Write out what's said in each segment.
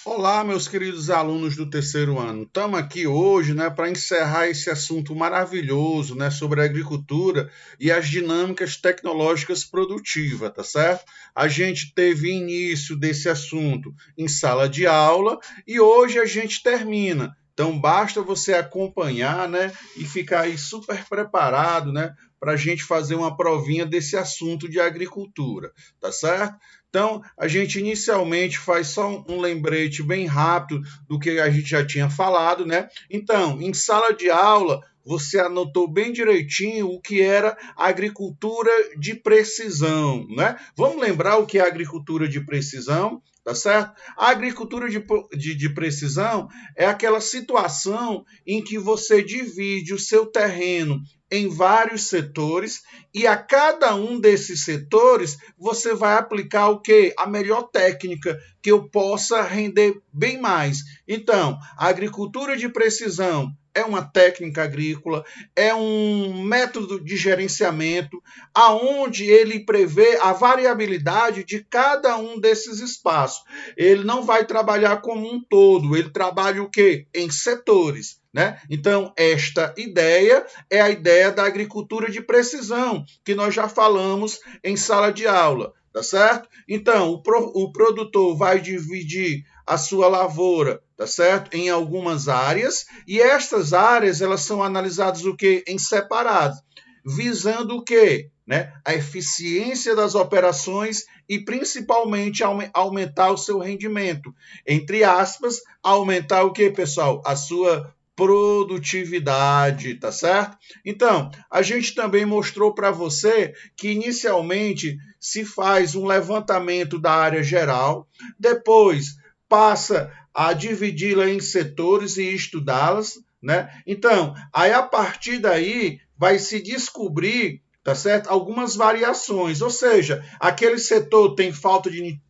Olá, meus queridos alunos do terceiro ano. Estamos aqui hoje, para encerrar esse assunto maravilhoso, sobre a agricultura e as dinâmicas tecnológicas produtivas, tá certo? A gente teve início desse assunto em sala de aula e hoje a gente termina. Então, basta você acompanhar, e ficar aí super preparado, para a gente fazer uma provinha desse assunto de agricultura, tá certo? Então, a gente inicialmente faz só um lembrete bem rápido do que a gente já tinha falado, né? Então, em sala de aula, você anotou bem direitinho o que era agricultura de precisão, né? Vamos lembrar o que é agricultura de precisão, tá certo? A agricultura de precisão é aquela situação em que você divide o seu terreno em vários setores e a cada um desses setores você vai aplicar o que? A melhor técnica que eu possa render bem mais. Então, a agricultura de precisão é uma técnica agrícola, é um método de gerenciamento, aonde ele prevê a variabilidade de cada um desses espaços. Ele não vai trabalhar como um todo, ele trabalha o quê? Em setores. Né? Então, esta ideia é a ideia da agricultura de precisão, que nós já falamos em sala de aula, tá certo? Então, o produtor vai dividir a sua lavoura, tá certo? Em algumas áreas, e estas áreas, elas são analisadas o quê? Em separados, visando o quê? Né? A eficiência das operações e principalmente aumentar o seu rendimento. Entre aspas, aumentar o quê, pessoal? A sua produtividade, tá certo? Então, a gente também mostrou para você que inicialmente se faz um levantamento da área geral, depois passa a dividi-la em setores e estudá-las, né? Então, aí a partir daí vai se descobrir, tá certo? Algumas variações, ou seja, aquele setor tem falta de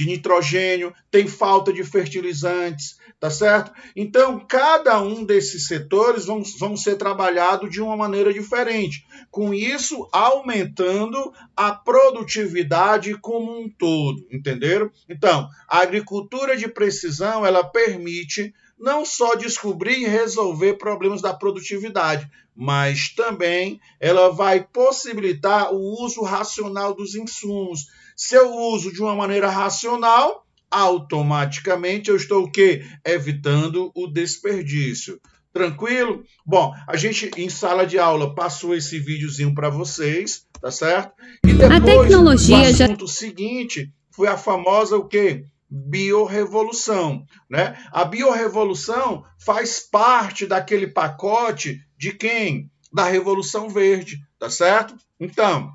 nitrogênio, tem falta de fertilizantes, tá certo? Então, cada um desses setores vão ser trabalhados de uma maneira diferente, com isso aumentando a produtividade como um todo, entenderam? Então, a agricultura de precisão, ela permite não só descobrir e resolver problemas da produtividade, mas também ela vai possibilitar o uso racional dos insumos. Se eu uso de uma maneira racional, automaticamente eu estou o quê? Evitando o desperdício. Tranquilo? Bom, a gente em sala de aula passou esse videozinho para vocês, tá certo? E depois o assunto seguinte foi a famosa o quê? Biorrevolução, né? A biorrevolução faz parte daquele pacote de quem? Da Revolução Verde, tá certo? Então,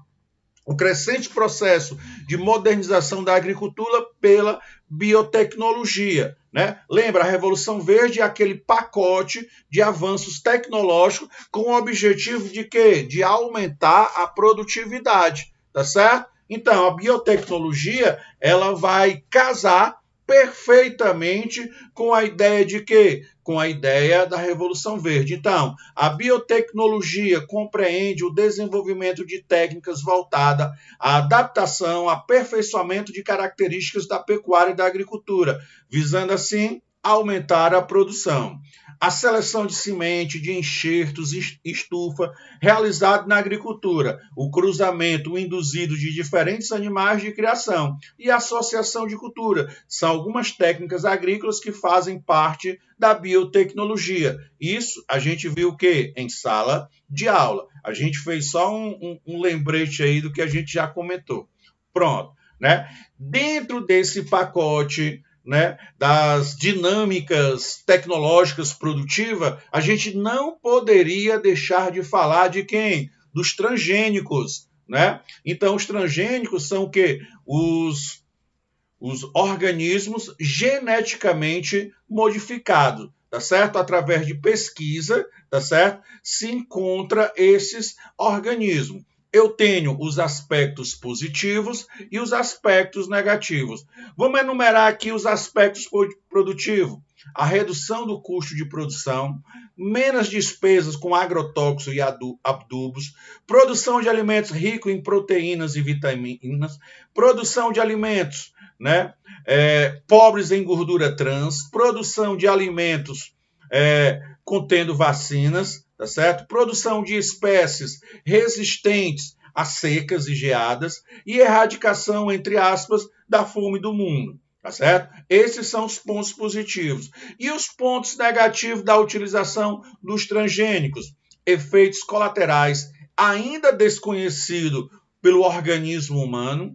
o crescente processo de modernização da agricultura pela biotecnologia. Né? Lembra, a Revolução Verde é aquele pacote de avanços tecnológicos com o objetivo de quê? De aumentar a produtividade, tá certo? Então, a biotecnologia, ela vai casar perfeitamente com a ideia de quê? Com a ideia da Revolução Verde. Então, a biotecnologia compreende o desenvolvimento de técnicas voltadas à adaptação, aperfeiçoamento de características da pecuária e da agricultura, visando assim aumentar a produção. A seleção de semente, de enxertos, estufa, realizado na agricultura, o cruzamento, o induzido de diferentes animais de criação e a associação de cultura são algumas técnicas agrícolas que fazem parte da biotecnologia. Isso a gente viu o quê? Em sala de aula. A gente fez só um lembrete aí do que a gente já comentou. Pronto, né? Dentro desse pacote, né, das dinâmicas tecnológicas produtivas, a gente não poderia deixar de falar de quem? Dos transgênicos, né? Então, os transgênicos são o quê? Os organismos geneticamente modificados, tá certo? Através de pesquisa, tá certo? Se encontra esses organismos. Eu tenho os aspectos positivos e os aspectos negativos. Vamos enumerar aqui os aspectos produtivos. A redução do custo de produção, menos despesas com agrotóxicos e adubos, produção de alimentos ricos em proteínas e vitaminas, produção de alimentos, né, pobres em gordura trans, produção de alimentos contendo vacinas, tá certo? Produção de espécies resistentes a secas e geadas e erradicação, entre aspas, da fome do mundo. Tá certo? Esses são os pontos positivos. E os pontos negativos da utilização dos transgênicos? Efeitos colaterais ainda desconhecidos pelo organismo humano,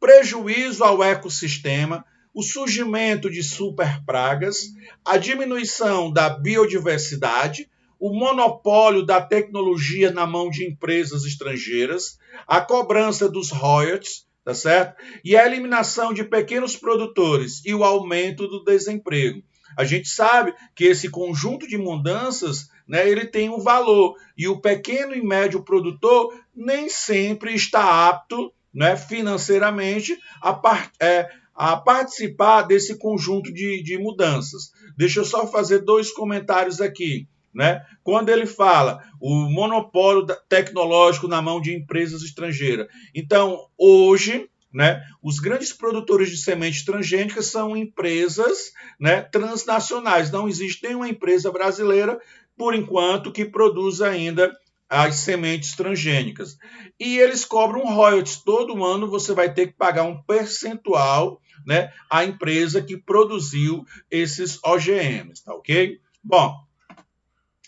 prejuízo ao ecossistema, o surgimento de superpragas, a diminuição da biodiversidade, o monopólio da tecnologia na mão de empresas estrangeiras, a cobrança dos royalties, tá certo? E a eliminação de pequenos produtores e o aumento do desemprego. A gente sabe que esse conjunto de mudanças, né, ele tem um valor, e o pequeno e médio produtor nem sempre está apto, né, financeiramente a participar desse conjunto de mudanças. Deixa eu só fazer 2 comentários aqui. Né? Quando ele fala o monopólio tecnológico na mão de empresas estrangeiras. Então, hoje, né, os grandes produtores de sementes transgênicas são empresas, né, transnacionais. Não existe nenhuma empresa brasileira, por enquanto, que produza ainda as sementes transgênicas. E eles cobram royalties. Todo ano você vai ter que pagar um percentual, né, à empresa que produziu esses OGMs, tá ok? Bom,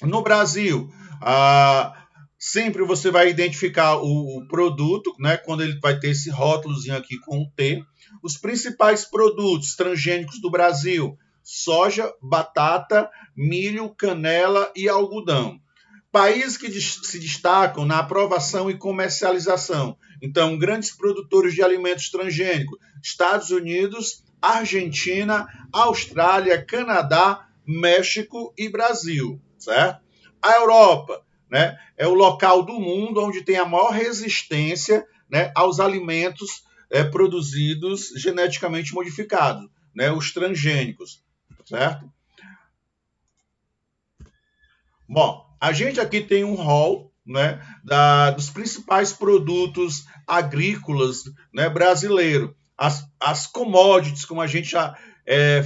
no Brasil, sempre você vai identificar o produto, né, quando ele vai ter esse rótulozinho aqui com o T. Os principais produtos transgênicos do Brasil: soja, batata, milho, canela e algodão. Países que se destacam na aprovação e comercialização. Então, grandes produtores de alimentos transgênicos: Estados Unidos, Argentina, Austrália, Canadá, México e Brasil. Certo? A Europa, né, é o local do mundo onde tem a maior resistência, né, aos alimentos produzidos geneticamente modificados, né, os transgênicos, certo? Bom, a gente aqui tem um rol, né, dos principais produtos agrícolas, né, brasileiros, as commodities, como a gente já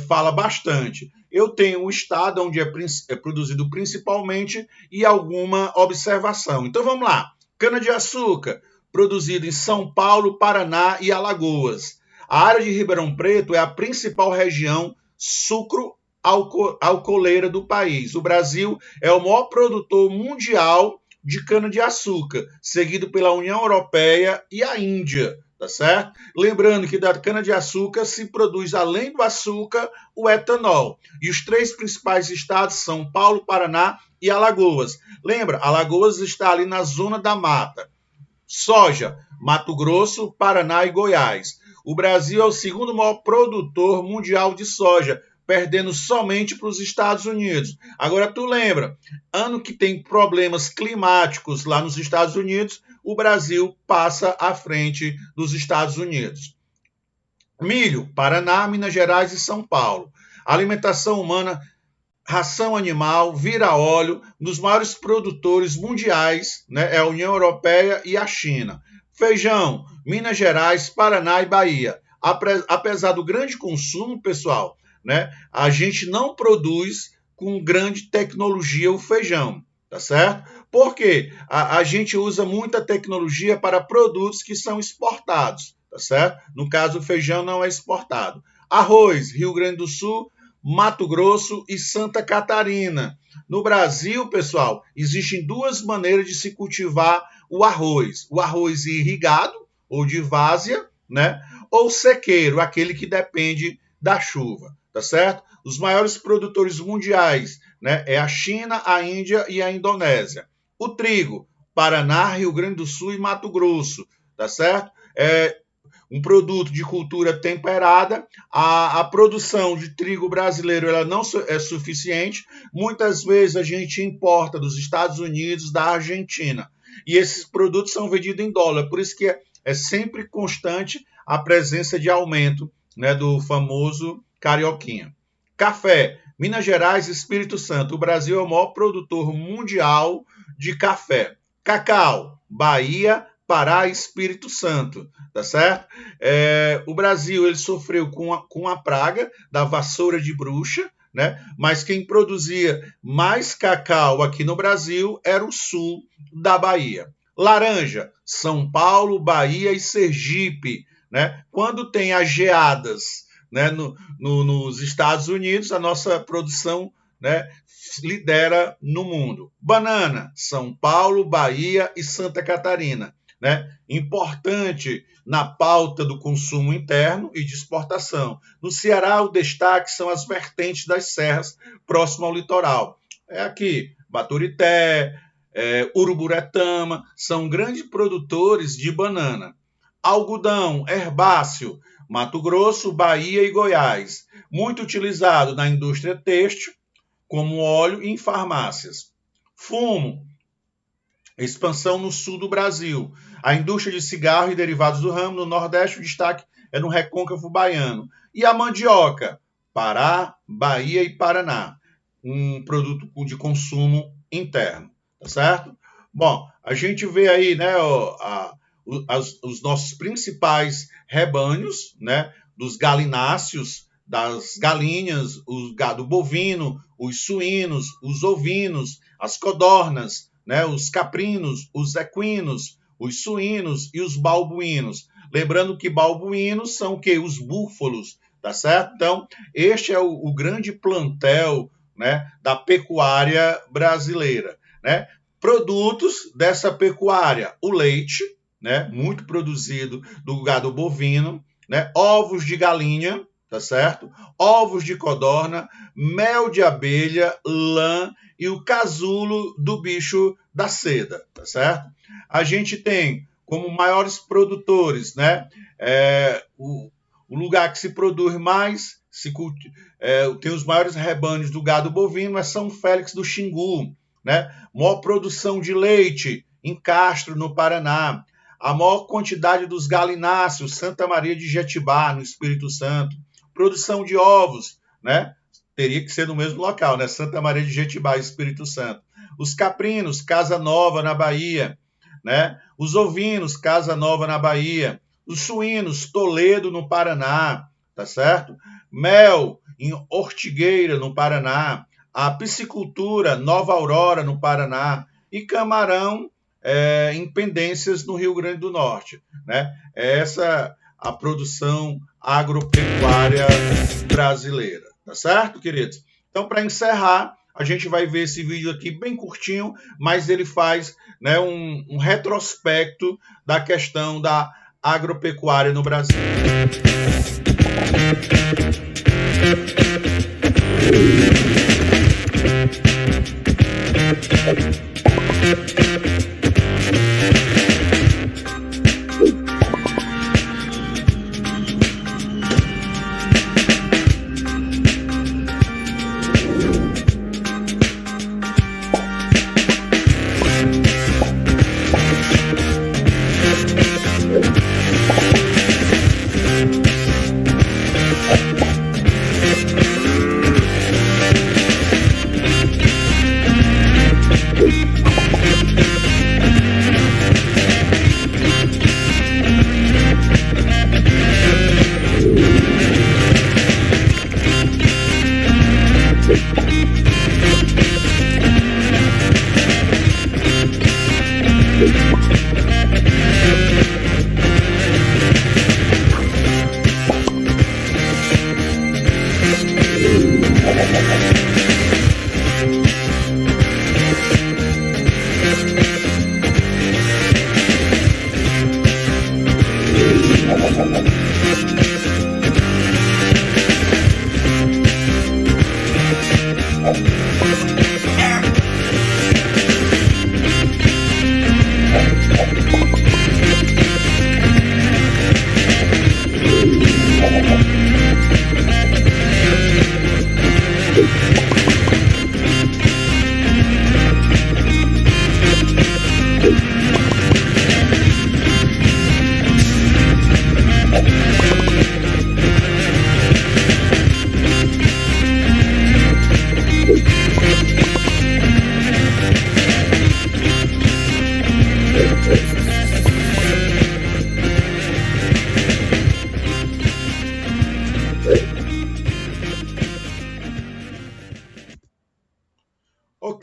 fala bastante. Eu tenho um estado onde é produzido principalmente e alguma observação. Então vamos lá. Cana-de-açúcar, produzido em São Paulo, Paraná e Alagoas. A área de Ribeirão Preto é a principal região sucro-alcooleira do país. O Brasil é o maior produtor mundial de cana-de-açúcar, seguido pela União Europeia e a Índia. Tá certo? Lembrando que da cana-de-açúcar se produz, além do açúcar, o etanol. E os 3 principais estados são São Paulo, Paraná e Alagoas. Lembra? Alagoas está ali na zona da mata. Soja, Mato Grosso, Paraná e Goiás. O Brasil é o segundo maior produtor mundial de soja, perdendo somente para os Estados Unidos. Agora tu lembra, ano que tem problemas climáticos lá nos Estados Unidos, o Brasil passa à frente dos Estados Unidos. Milho, Paraná, Minas Gerais e São Paulo. Alimentação humana, ração animal, vira óleo, dos maiores produtores mundiais, né, é a União Europeia e a China. Feijão, Minas Gerais, Paraná e Bahia. Apesar do grande consumo, pessoal, né, a gente não produz com grande tecnologia o feijão, tá certo? Por quê? A gente usa muita tecnologia para produtos que são exportados, tá certo? No caso, o feijão não é exportado. Arroz, Rio Grande do Sul, Mato Grosso e Santa Catarina. No Brasil, pessoal, existem 2 maneiras de se cultivar o arroz irrigado, ou de várzea, né? Ou sequeiro, aquele que depende da chuva, tá certo? Os maiores produtores mundiais, né, é a China, a Índia e a Indonésia. O trigo, Paraná, Rio Grande do Sul e Mato Grosso, tá certo? É um produto de cultura temperada. A produção de trigo brasileiro ela não é suficiente. Muitas vezes a gente importa dos Estados Unidos, da Argentina. E esses produtos são vendidos em dólar. Por isso que é sempre constante a presença de aumento, né, do famoso carioquinha. Café, Minas Gerais e Espírito Santo. O Brasil é o maior produtor mundial de café. Cacau, Bahia, Pará e Espírito Santo, tá certo? O Brasil ele sofreu com a praga da vassoura de bruxa, né? Mas quem produzia mais cacau aqui no Brasil era o sul da Bahia. Laranja, São Paulo, Bahia e Sergipe, né? Quando tem as geadas, né, nos Estados Unidos, a nossa produção, né, lidera no mundo. Banana, São Paulo, Bahia e Santa Catarina, né? Importante na pauta do consumo interno e de exportação. No Ceará, o destaque são as vertentes das serras próximo ao litoral. Aqui, Baturité, Uruburetama, são grandes produtores de banana. Algodão, herbáceo, Mato Grosso, Bahia e Goiás, muito utilizado na indústria têxtil, como óleo e em farmácias. Fumo, expansão no sul do Brasil. A indústria de cigarro e derivados do ramo no Nordeste, o destaque é no recôncavo baiano. E a mandioca, Pará, Bahia e Paraná, um produto de consumo interno, tá certo? Bom, a gente vê aí, né, os nossos principais rebanhos, né, dos galináceos, das galinhas, o gado bovino, os suínos, os ovinos, as codornas, né, os caprinos, os equinos, os suínos e os balbuínos. Lembrando que balbuínos são o quê? Os búfalos, tá certo? Então, este é o grande plantel, né, da pecuária brasileira, né? Produtos dessa pecuária, o leite, né, muito produzido do gado bovino, né, ovos de galinha, tá certo? Ovos de codorna, mel de abelha, lã e o casulo do bicho da seda, tá certo? A gente tem como maiores produtores, né, o lugar que se produz mais, tem os maiores rebanhos do gado bovino, é São Félix do Xingu, né? Maior produção de leite em Castro, no Paraná. A maior quantidade dos galináceos, Santa Maria de Jetibá, no Espírito Santo. Produção de ovos, né? Teria que ser no mesmo local, né? Santa Maria de Jetibá, Espírito Santo. Os caprinos, Casa Nova, na Bahia, né? Os ovinos, Casa Nova, na Bahia. Os suínos, Toledo, no Paraná, tá certo? Mel, em Ortigueira, no Paraná. A piscicultura, Nova Aurora, no Paraná. E camarão, em Pendências, no Rio Grande do Norte, né? Essa a produção agropecuária brasileira, tá certo, queridos? Então, para encerrar, a gente vai ver esse vídeo aqui bem curtinho, mas ele faz, né, um retrospecto da questão da agropecuária no Brasil.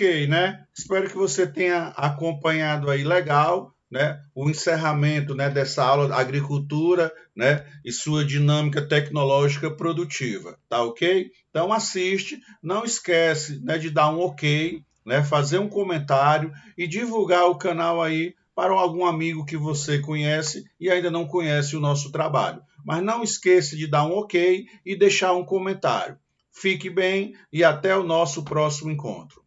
Ok, né? Espero que você tenha acompanhado aí legal, né, o encerramento, né, dessa aula de agricultura, né, e sua dinâmica tecnológica produtiva, tá ok? Então assiste, não esquece, né, de dar um ok, né, fazer um comentário e divulgar o canal aí para algum amigo que você conhece e ainda não conhece o nosso trabalho. Mas não esqueça de dar um ok e deixar um comentário. Fique bem e até o nosso próximo encontro.